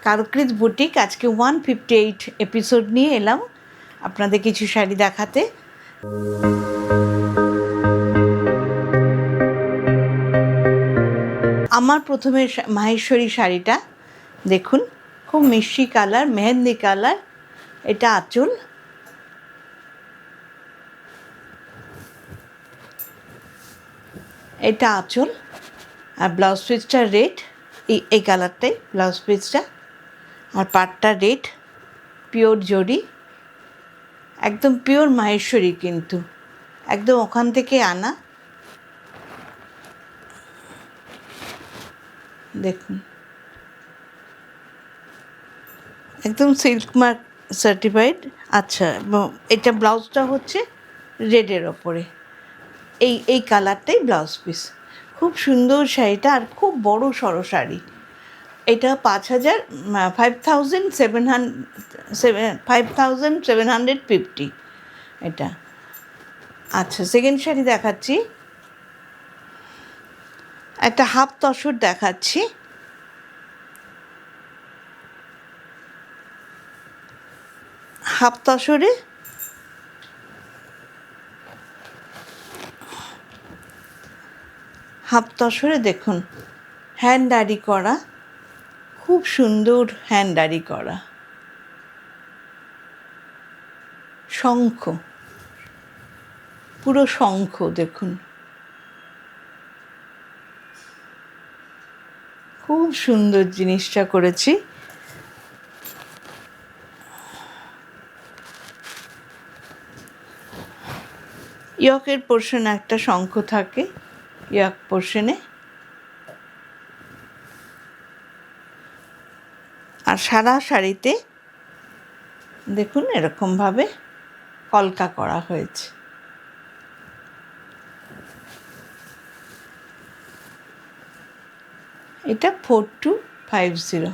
কারুকৃত boutique আজকে 158 episode নিয়ে এলাম আপনাদের কিছু শাড়ি দেখাতে। আমার প্রথমে মাহেশ্বরী শাড়িটা দেখুন, খুব মিষ্টি কালার, মেহেন্দি কালার। এটা আঁচল, এটা আঁচল, আর ব্লাউজ পিসটা রেড, এই কালারটাই ব্লাউজ পিসটা, আর পাটটা রেড, পিওর জরি, একদম পিওর মাহেশ্বরী, কিন্তু একদম ওখান থেকে আনা। দেখুন, একদম সিল্ক মার্ক সার্টিফাইড। আচ্ছা, এটা ব্লাউজটা হচ্ছে রেডের ওপরে, এই কালারটাই ব্লাউজ পিস। খুব সুন্দর শাড়িটা, আর খুব বড় সড়ো শাড়ি। এটা 5750 এটা। আচ্ছা, সেকেন্ড শাড়ি দেখাচ্ছি, একটা হাফ তসর দেখাচ্ছি। হাফ তসরে দেখুন হ্যান্ডারি করা, খুব সুন্দর হ্যান্ডারি করা, শঙ্খ, পুরো শঙ্খ। দেখুন, খুব সুন্দর জিনিসটা করেছি। ইয়কের পোর্শনে একটা শঙ্খ থাকে, ইয়ক পোর্শনে। আর সারা শাড়িতে দেখুন এরকমভাবে কলকা করা হয়েছে। এটা 4250,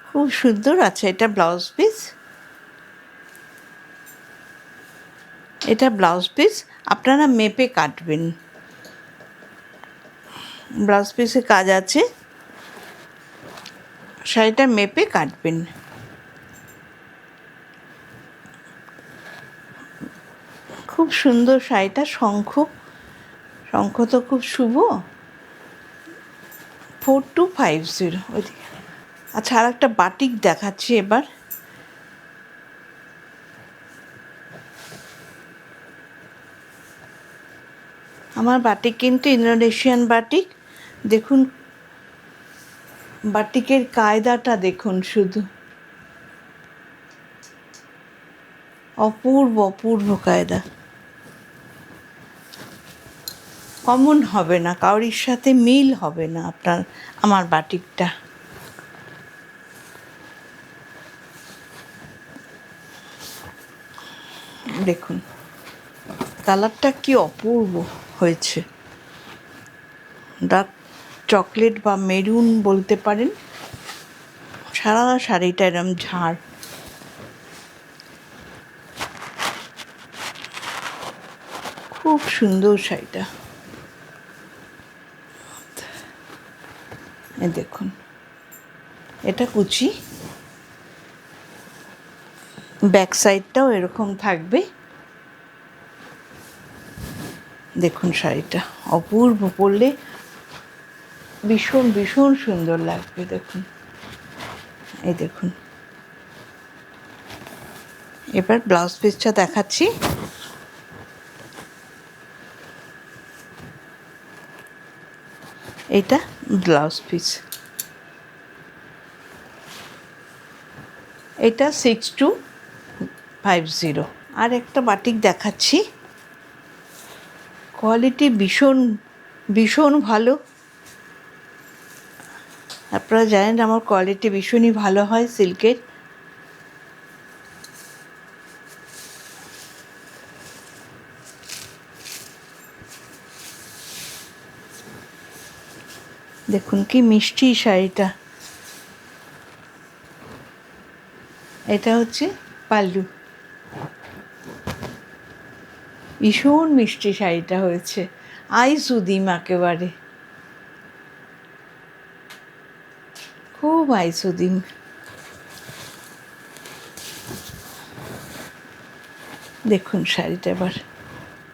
খুব সুন্দর আছে। এটা ব্লাউজ পিস, এটা ব্লাউজ পিস আপনারা মেপে কাটবেন। ব্লাউজ পিসে কাজ আছে, শাড়িটা মেপে কাটবেন। খুব সুন্দর শাড়িটা, শঙ্খ তো খুব শুভ। 4250 ওইদিকে। আচ্ছা, আর একটা বাটিক দেখাচ্ছি এবার। আমার বাটিক কিন্তু ইন্দোনেশিয়ান বাটিক। দেখুন বাটিকের কায়দাটা দেখুন, শুধু অপূর্ব অপূর্ব কায়দা, কমন হবে না, কারোর সাথে মিল হবে না আপনার আমার বাটিকটা। দেখুন কালারটা কি অপূর্ব হয়েছে, ডার্ক চকলেট বা মেরুন বলতে পারেন। সারা শাড়িটা এরম ঝাড়, খুব সুন্দর শাড়িটা। দেখুন এটা কুচি, ব্যাক সাইডটাও এরকম থাকবে। দেখুন শাড়িটা অপূর্ব, পরলে ভীষণ ভীষণ সুন্দর লাগবে। দেখুন, এই দেখুন। এবার ব্লাউজ পিসটা দেখাচ্ছি। এটা ব্লাউজ পিস, এটা 6250। আর একটা বাটিক দেখাচ্ছি, কোয়ালিটি ভীষণ ভীষণ ভালো। আপনারা জানেন আমার কোয়ালিটি ভীষণই ভালো হয় সিল্কের। দেখুন কি মিষ্টি শাড়িটা। এটা হচ্ছে পাল্লু, ভীষণ মিষ্টি শাড়িটা হয়েছে, আই সুদিম একেবারে, খুব আইসুদিম। দেখুন শাড়িটা এবার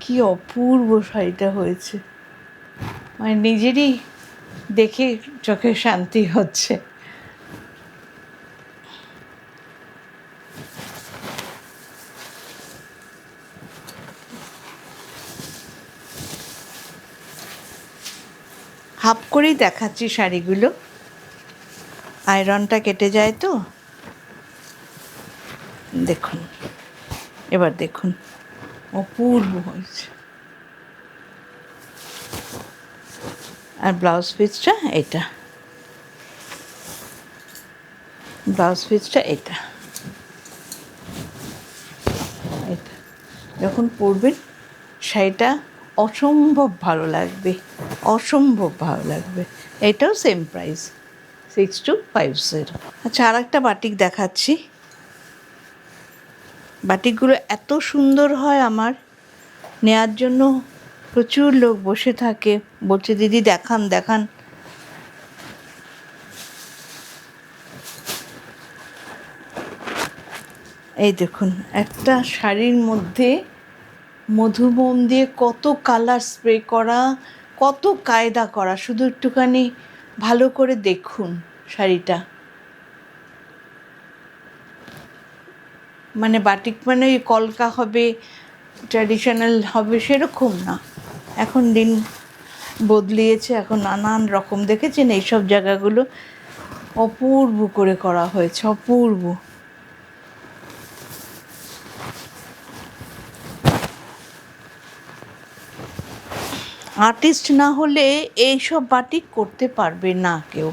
কি অপূর্ব শাড়িটা হয়েছে, মানে নিজেরই দেখে চোখে শান্তি হচ্ছে। হাফ করেই দেখাচ্ছি শাড়িগুলো, আয়রনটা কেটে যায় তো। দেখুন, এবার দেখুন অপূর্ব হয়েছে। আর ব্লাউজ পিসটা এটা, ব্লাউজ পিসটা এটা, এটা যখন পরবেন শাড়িটা অসম্ভব ভালো লাগবে, অসম্ভব ভালো লাগবে। এটাও সেম প্রাইস 6250। আচ্ছা, আর একটা বাটিক দেখাচ্ছি। বাটিকগুলো এত সুন্দর হয়, আমার নেয়ার জন্য প্রচুর লোক বসে থাকে, বলছে দিদি দেখান দেখান। এই দেখুন, একটা শাড়ির মধ্যে মধুমোম দিয়ে কত কালার স্প্রে করা, কত কায়দা করা, শুধু একটুখানি ভালো করে দেখুন শাড়িটা। মানে বাটিক মানে ওই কলকা হবে, ট্র্যাডিশনাল হবে সেরকম না। এখন দিন বদলিয়েছে, এখন নানান রকম, দেখেছেন এইসব জায়গাগুলো অপূর্ব করে করা হয়েছে, অপূর্ব। আর্টিস্ট না হলে এইসব বাটিক করতে পারবে না কেউ।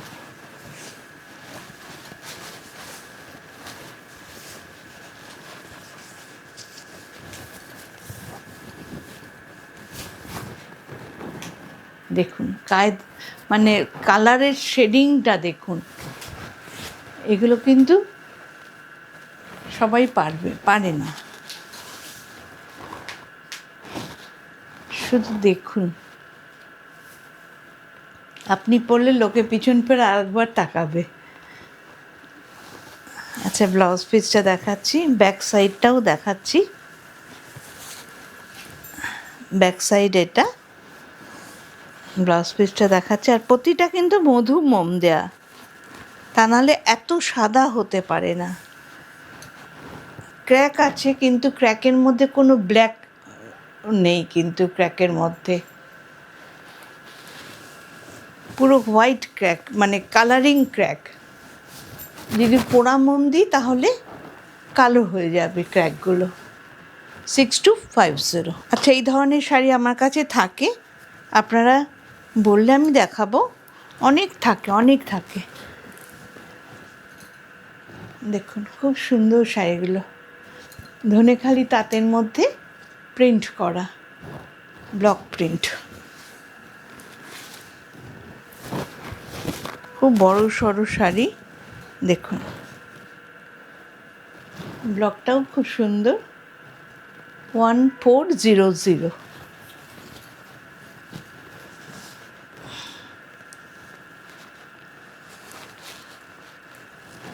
দেখুন মানে কালারের শেডিংটা দেখুন, এগুলো কিন্তু সবাই পারে না। শুধু দেখুন, আপনি পরলে লোকে পিছন ফেরে আরেকবার তাকাবে। আচ্ছা, ব্লাউজ পিসটা দেখাচ্ছি, ব্যাক সাইডটাও দেখাচ্ছি। ব্যাক সাইড এটা, ব্লাউজ পিসটা দেখাচ্ছি। আর প্রতিটা কিন্তু মধু মোম দেয়া, তা নাহলে এত সাদা হতে পারে না। ক্র্যাক আছে কিন্তু ক্র্যাকের মধ্যে কোনো ব্ল্যাক নেই, কিন্তু ক্র্যাকের মধ্যে পুরো হোয়াইট ক্র্যাক, মানে কালারিং ক্র্যাক। যদি পোড়া মোম দিই তাহলে কালো হয়ে যাবে ক্র্যাকগুলো। 6250। আচ্ছা, এই ধরনের শাড়ি আমার কাছে থাকে, আপনারা বললে আমি দেখাবো। অনেক থাকে, অনেক থাকে। দেখুন খুব সুন্দর শাড়িগুলো, ধনেখালি তাঁতের মধ্যে প্রিন্ট করা, ব্লক প্রিন্ট। খুব বড় সড়ো শাড়ি, দেখুন ব্লকটাও খুব সুন্দর, 1400।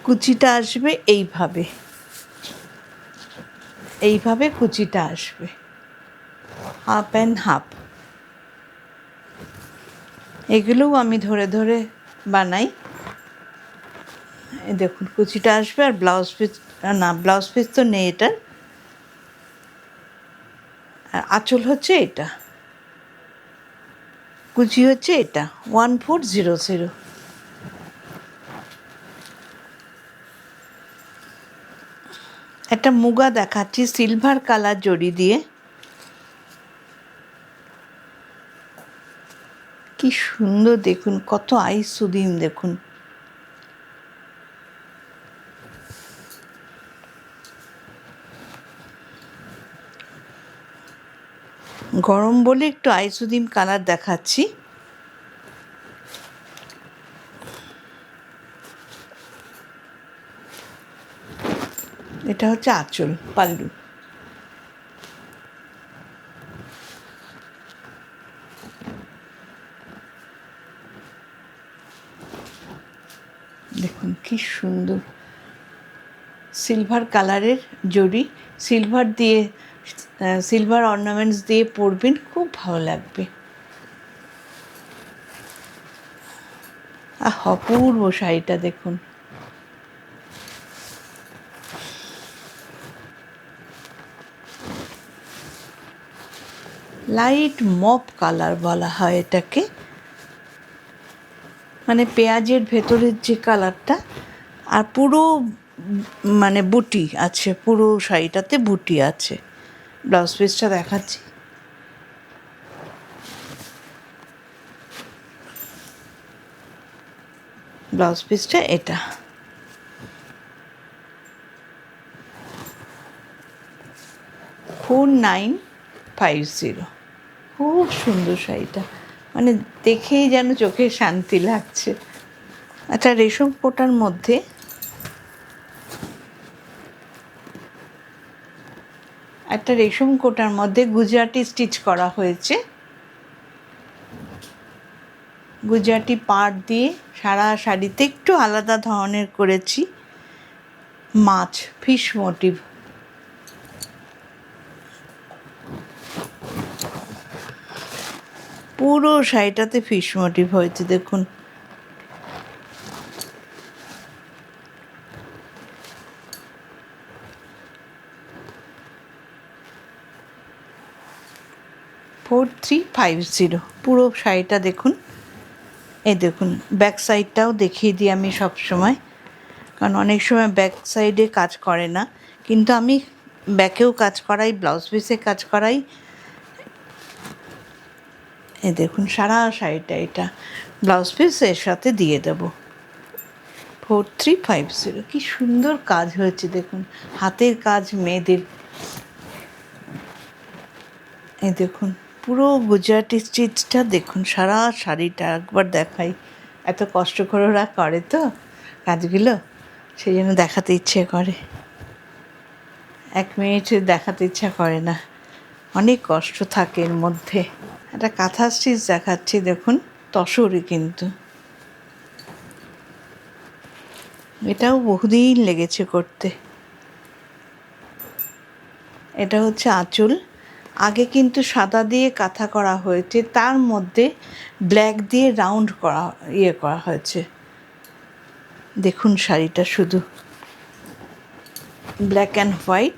কুচিটা আসবে এইভাবে, এইভাবে কুচিটা আসবে, হাফ অ্যান্ড হাফ। এগুলোও আমি ধরে ধরে বানাই। দেখুন কুচিটা আসবে, আর ব্লাউজ পিস, না ব্লাউজ পিস তো নেই এটার। আর আঁচল হচ্ছে এটা, কুচি হচ্ছে এটা, 1400। একটা মুগা দেখাচ্ছি সিলভার কালার জড়ি দিয়ে, কি সুন্দর দেখুন, কত আইসুদিম দেখুন। গরম বলে একটু আইসুদিম কালার দেখাচ্ছি। এটা হচ্ছে আঁচল, পাল্লু। দেখুন সুন্দর সিলভার কালারের জরি, সিলভার দিয়ে সিলভার অর্নামেন্টস দিয়ে পরবেন, খুব ভালো লাগবে। অপূর্ব শাড়িটা দেখুন। লাইট মপ কালার বলা হয় এটাকে, মানে পেঁয়াজের ভেতরের যে কালারটা, আর পুরো মানে বুটি আছে, পুরো শাড়িটাতে বুটি আছে। ব্লাউজ পিসটা দেখাচ্ছি। ব্লাউজ পিসটা এটা। 4950। খুব সুন্দর শাড়িটা, মানে দেখেই যেন চোখে শান্তি লাগছে। একটা রেশম কোটার মধ্যে গুজরাটি স্টিচ করা হয়েছে। গুজরাটি পাড় দিয়ে সারা শাড়িতে একটু আলাদা ধরনের করেছি। মাছ, ফিশ মোটিভ। পুরো শাড়িটাতে ফিশ মোটিভ হয়েছে দেখুন। $4350। পুরো শাড়িটা দেখুন। এই দেখুন, ব্যাক সাইডটাও দেখিয়ে দিই আমি সব সময়, কারণ অনেক সময় ব্যাক সাইডে কাজ করে না, কিন্তু আমি ব্যাকেও কাজ করাই, ব্লাউজ পিসে কাজ করাই। এই দেখুন সারা শাড়িটা, এটা ব্লাউজ পিস এর সাথে দিয়ে দেব। 4350। কি সুন্দর কাজ হয়েছে দেখুন, হাতের কাজ মেয়েদের। এই দেখুন পুরো গুজরাটি স্টিচটা দেখুন, সারা শাড়িটা একবার দেখাই। এত কষ্ট করে ওরা করে তো কাজগুলো, সেই জন্য দেখাতে ইচ্ছে করে। 1 মিনিট দেখাতে ইচ্ছা করে না, অনেক কষ্ট থাকে এর মধ্যে। একটা কাঁথা স্টিচ দেখাচ্ছি দেখুন, তসরে কিন্তু। এটাও বহুদিন লেগেছে করতে। এটা হচ্ছে আঁচল। আগে কিন্তু সাদা দিয়ে কাঁথা করা হয়েছে, তার মধ্যে ব্ল্যাক দিয়ে রাউন্ড করা হয়েছে। দেখুন শাড়িটা শুধু ব্ল্যাক অ্যান্ড হোয়াইট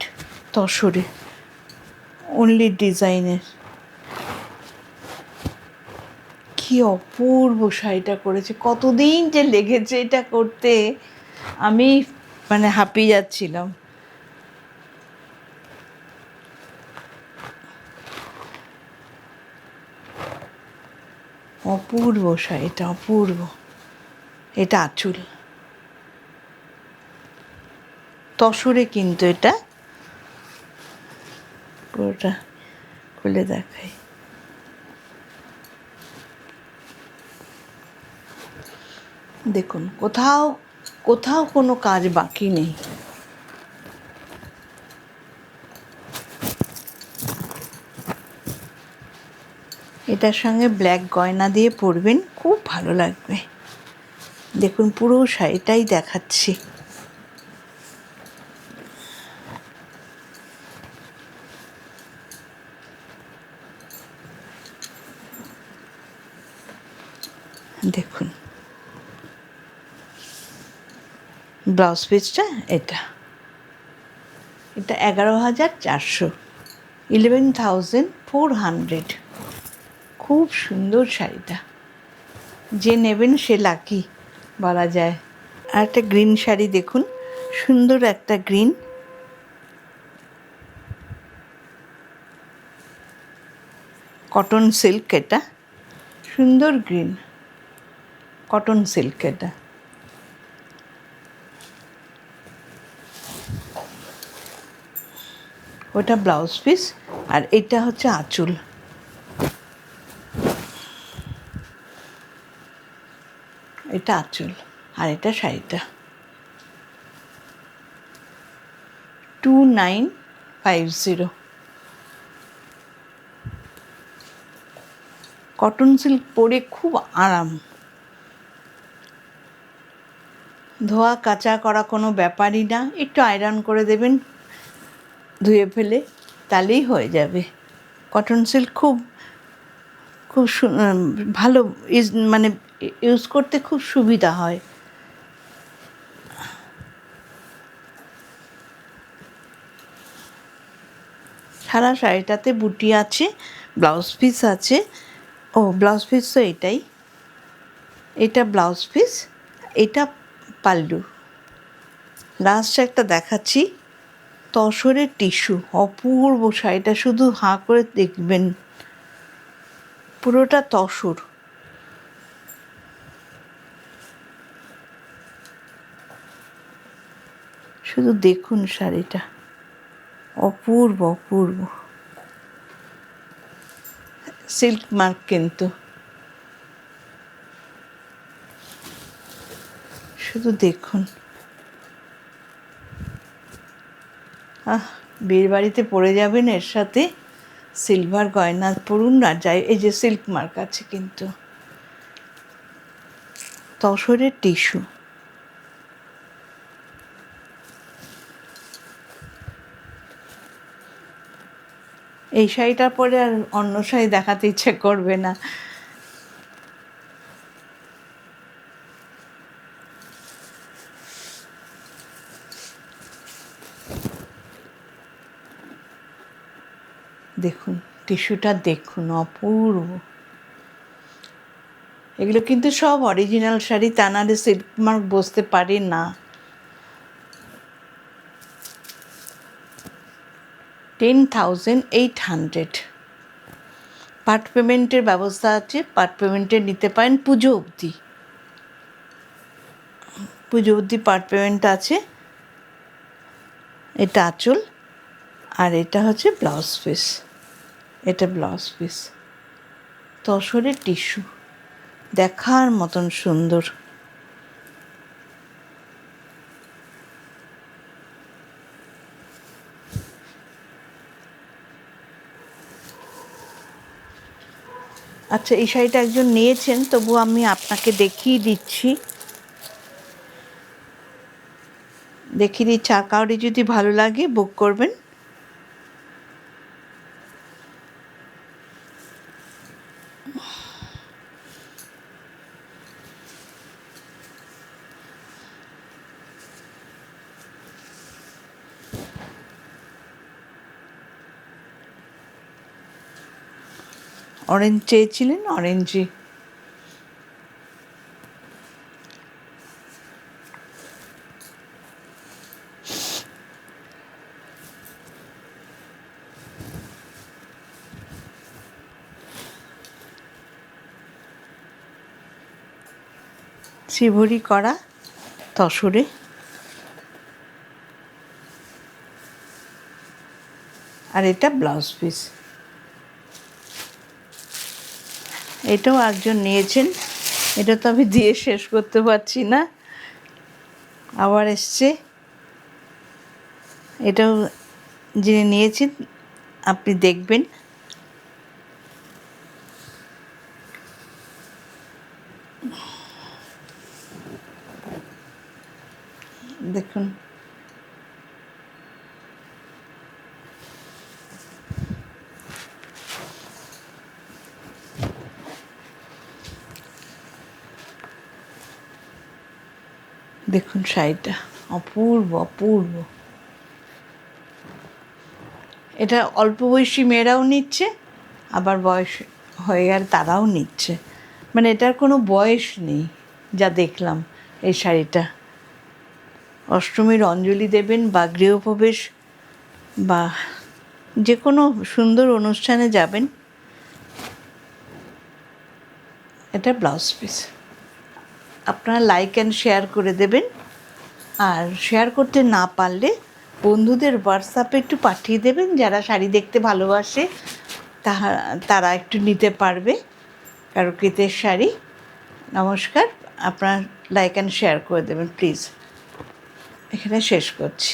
তসরে, অনলি ডিজাইনের। কি অপূর্ব শাড়িটা করেছে, কতদিন যে লেগেছে এটা করতে, আমি মানে হাঁপিয়ে যাচ্ছিলাম। অপূর্ব শাড়িটা, অপূর্ব। এটা আঁচল, তসরে কিন্তু এটা পুরোটা খুলে দেখাই। দেখুন কোথাও কোথাও কোনো কাজ বাকি নেই। এটার সঙ্গে ব্ল্যাক গয়না দিয়ে পরবেন, খুব ভালো লাগবে। দেখুন পুরো শাড়িটাই দেখাচ্ছি। দেখুন ব্লাউজ পিসটা এটা 11,400, 11,400। খুব সুন্দর শাড়িটা, যে নেবেন সে লাকি বলা যায়। আর একটা গ্রিন শাড়ি দেখুন, সুন্দর একটা গ্রিন, কটন সিল্ক। এটা সুন্দর গ্রিন কটন সিল্ক। এটা ওটা ব্লাউজ পিস, আর এটা হচ্ছে আঁচল। এটা আঁচল, আর এটা শাড়িটা। 2950। কটন সিল্ক পরে খুব আরাম। ধোয়া কাচা করা কোনো ব্যাপারই না, একটু আয়রন করে দেবেন ধুয়ে ফেলে, তাহলেই হয়ে যাবে। কটন সিল্ক খুব খুব ভালো, মানে ইউজ করতে খুব সুবিধা হয়। সারা শাড়িটাতে বুটি আছে, ব্লাউজ পিস আছে। ও ব্লাউজ পিস তো এটাই, এটা ব্লাউজ পিস, এটা পাল্লু। লাস্ট একটা দেখাচ্ছি, তসরের টিস্যু, অপূর্ব শাড়িটা, শুধু হাঁ করে দেখবেন, পুরোটা তসর। শুধু দেখুন শাড়িটা, অপূর্ব অপূর্ব। সিল্ক মার্ক কিন্তু, শুধু দেখুন। বিয়ের বাড়িতে পরে যাবেন, এর সাথে সিলভার গয়না পরুন না, যাই। এই যে সিল্ক মার্ক আছে কিন্তু, তসরের টিস্যু। এই শাড়িটা পরে আর অন্য শাড়ি দেখাতে ইচ্ছে করবে না। দেখুন টিস্যুটা, দেখুন অপূর্ব। এগুলো কিন্তু সব অরিজিনাল শাড়ি, তা নাহলে সিল্ক মার্ক বসতে পারে না। 10,800। পার্ট পেমেন্টের ব্যবস্থা আছে, পার্ট পেমেন্টে নিতে পারেন পুজো অবধি। পুজো অবধি পার্ট পেমেন্ট আছে। এটা আঁচল, আর এটা হচ্ছে ব্লাউজ পিস। এটা ব্লাউজ পিস, তসরের টিস্যু, দেখার মতন সুন্দর। আচ্ছা, এই শাড়িটা একজন নিয়েছেন, তবু আমি আপনাকে দেখিয়ে দিচ্ছি। আর কাউরি যদি ভালো লাগে বুক করবেন। অরেঞ্জ চেয়েছিলেন, অরেঞ্জই। শিভরি করা তসরে, আর এটা ব্লাউজ পিস। এটাও একজন নিয়েছেন, এটা তো আমি দিয়ে শেষ করতে পারছি না, আবার এসছে। এটাও যিনি নিয়েছেন আপনি দেখবেন। দেখুন, দেখুন শাড়িটা, অপূর্ব অপূর্ব। এটা অল্প বয়সী মেয়েরাও নিচ্ছে, আবার বয়স হয়ে গেলে তারাও নিচ্ছে, মানে এটার কোনো বয়স নেই। যা দেখলাম এই শাড়িটা, অষ্টমীর অঞ্জলি দেবেন বা গৃহপ্রবেশ বা যে কোনো সুন্দর অনুষ্ঠানে যাবেন। এটা ব্লাউজ পিস। আপনারা লাইক অ্যান্ড শেয়ার করে দেবেন, আর শেয়ার করতে না পারলে বন্ধুদের হোয়াটসঅ্যাপে একটু পাঠিয়ে দেবেন, যারা শাড়ি দেখতে ভালোবাসে তারা একটু নিতে পারবে কারুকৃতের শাড়ি। নমস্কার, আপনারা লাইক অ্যান্ড শেয়ার করে দেবেন প্লিজ। এখানে শেষ করছি।